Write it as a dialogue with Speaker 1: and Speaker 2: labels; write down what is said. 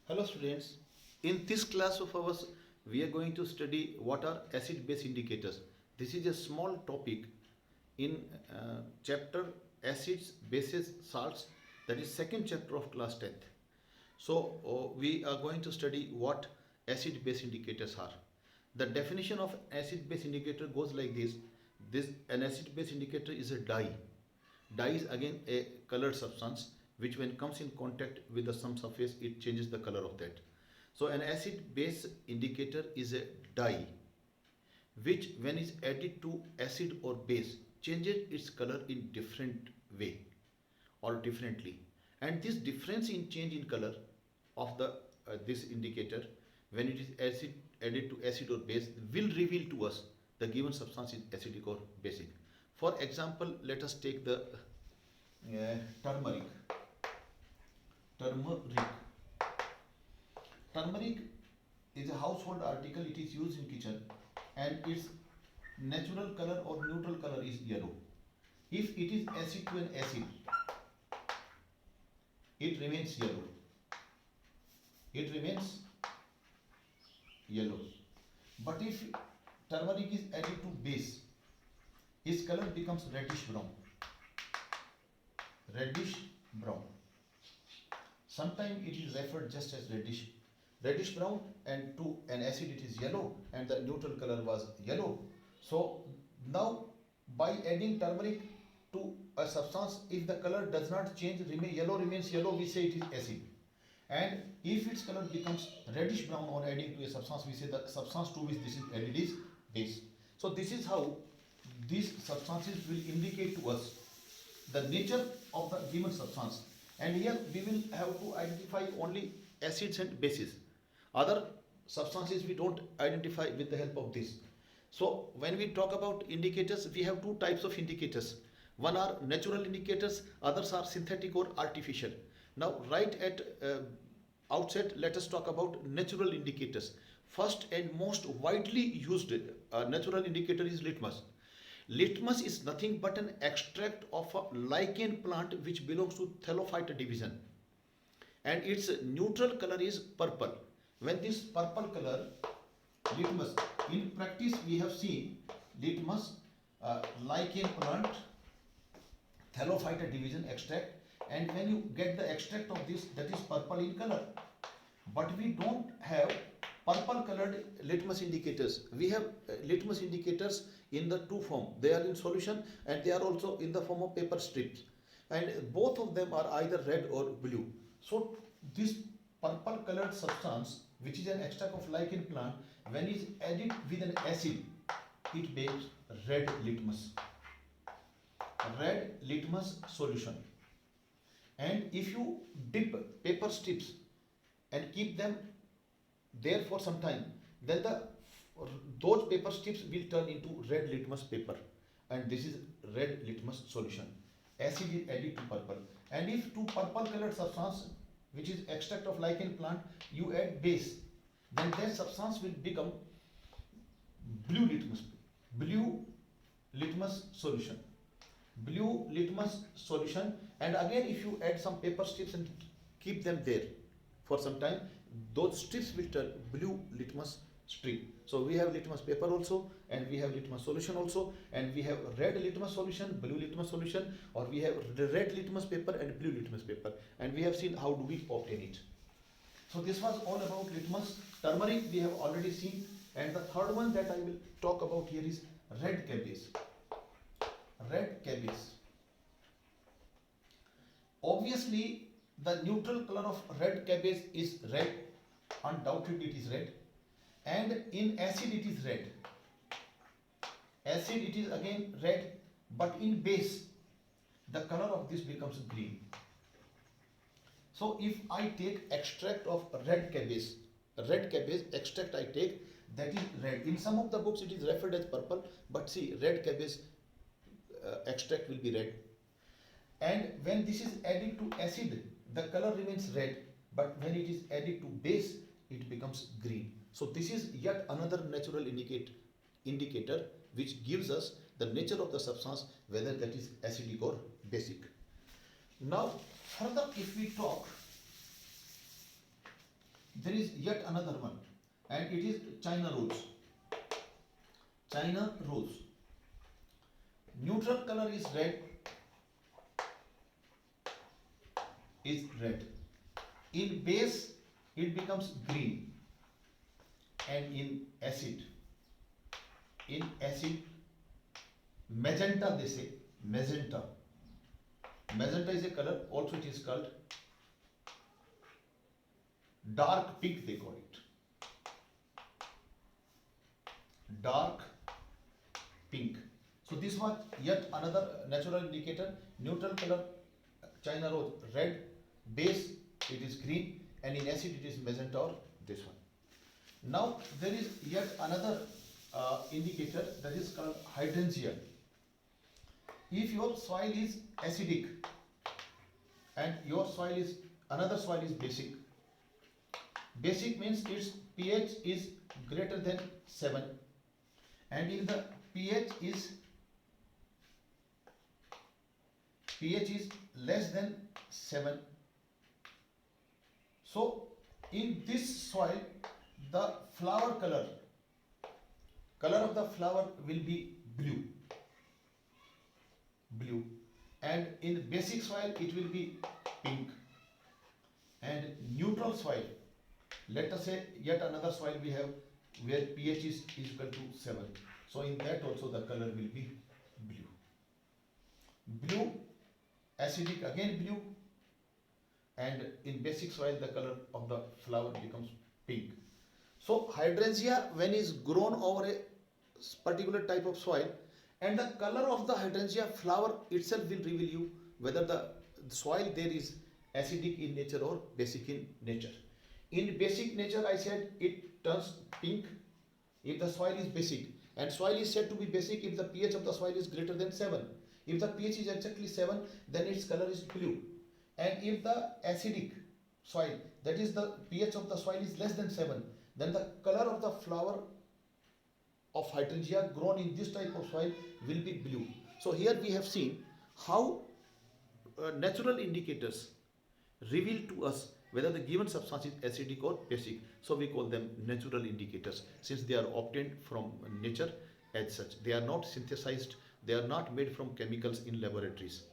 Speaker 1: Hello students, in this class of ours we are going to study what are acid base indicators. This is a small topic in chapter acids, bases, salts, that is second chapter of class 10th. So we are going to study what acid base indicators are. The definition of acid base indicator goes like this. An acid base indicator is a dye. Dye is again a colored substance which when comes in contact with the some surface it changes the color of that. So an acid base indicator is a dye which when is added to acid or base changes its color in different way or differently, and this difference in change in color of the this indicator when it is acid added to acid or base will reveal to us the given substance is acidic or basic. For example, let us take the turmeric. Turmeric is a household article. It is used in kitchen and its natural color or neutral color is yellow. If it is acid to an acid, it remains yellow. It remains yellow. But if turmeric is added to base, its color becomes reddish brown. Reddish brown. Sometimes it is referred just as reddish brown, and to an acid it is yellow and the neutral color was yellow. So now by adding turmeric to a substance, if the color does not change, yellow remains yellow, we say it is acid. And if its color becomes reddish brown on adding to a substance, we say the substance to which this is added is base. So this is how these substances will indicate to us the nature of the given substance. And here we will have to identify only acids and bases. Other substances we don't identify with the help of this. So when we talk about indicators, we have two types of indicators. One are natural indicators, others are synthetic or artificial. Now right at outset, let us talk about natural indicators. First and most widely used natural indicator is litmus. Litmus is nothing but an extract of a lichen plant which belongs to Thallophyta division, and its neutral color is purple. When this purple color, litmus, in practice we have seen litmus, lichen plant, Thallophyta division extract, and when you get the extract of this, that is purple in color. But we don't have purple colored litmus indicators. We have litmus indicators in the two form. They are in solution and they are also in the form of paper strips, and both of them are either red or blue. So this purple colored substance, which is an extract of lichen plant, when is added with an acid, it makes red litmus solution. And if you dip paper strips and keep them there for some time, then those paper strips will turn into red litmus paper, and this is red litmus solution. Acid is added to purple, and if to purple colored substance, which is extract of lichen plant, you add base, then that substance will become blue litmus solution. Blue litmus solution, and again if you add some paper strips and keep them there for some time, those strips will turn blue litmus strip. So we have litmus paper also, and we have litmus solution also, and we have red litmus solution, blue litmus solution, or we have red litmus paper and blue litmus paper, and we have seen how do we obtain it. So this was all about litmus. Turmeric we have already seen, and the third one that I will talk about here is red cabbage. Red cabbage. Obviously the neutral color of red cabbage is red, undoubtedly it is red, and in acid it is red. Acid it is again red, but in base the color of this becomes green. So if I take extract of red cabbage extract I take, that is red. In some of the books it is referred as purple, but see, red cabbage extract will be red. And when this is added to acid, the color remains red, but when it is added to base, it becomes green. So this is yet another natural indicator which gives us the nature of the substance, whether that is acidic or basic. Now further if we talk there is yet another one, and it is China rose. China rose. Neutral color is red. In base, it becomes green, and in acid, magenta, they say magenta. Magenta is a color. Also, it is called dark pink. They call it dark pink. So this was yet another natural indicator. Neutral color, China rose, red. Base, it is green, and in acid it is magenta, or this one. Now there is yet another indicator, that is called hydrangea. If your soil is acidic and your soil is another soil is basic. Basic means its pH is greater than 7, and if the pH is less than 7, so in this soil the flower color of the flower will be blue, and in basic soil it will be pink, and neutral soil, let us say yet another soil we have where pH is equal to 7, so in that also the color will be blue. Acidic, again blue, and in basic soil the color of the flower becomes pink. So hydrangea, when is grown over a particular type of soil, and the color of the hydrangea flower itself will reveal you whether the soil there is acidic in nature or basic in nature. In basic nature, I said it turns pink if the soil is basic, and soil is said to be basic if the pH of the soil is greater than 7. If the pH is exactly 7, then its color is blue. And if the acidic soil, that is the pH of the soil is less than 7, then the color of the flower of hydrangea grown in this type of soil will be blue. So here we have seen how natural indicators reveal to us whether the given substance is acidic or basic. So we call them natural indicators, since they are obtained from nature as such. They are not synthesized, they are not made from chemicals in laboratories.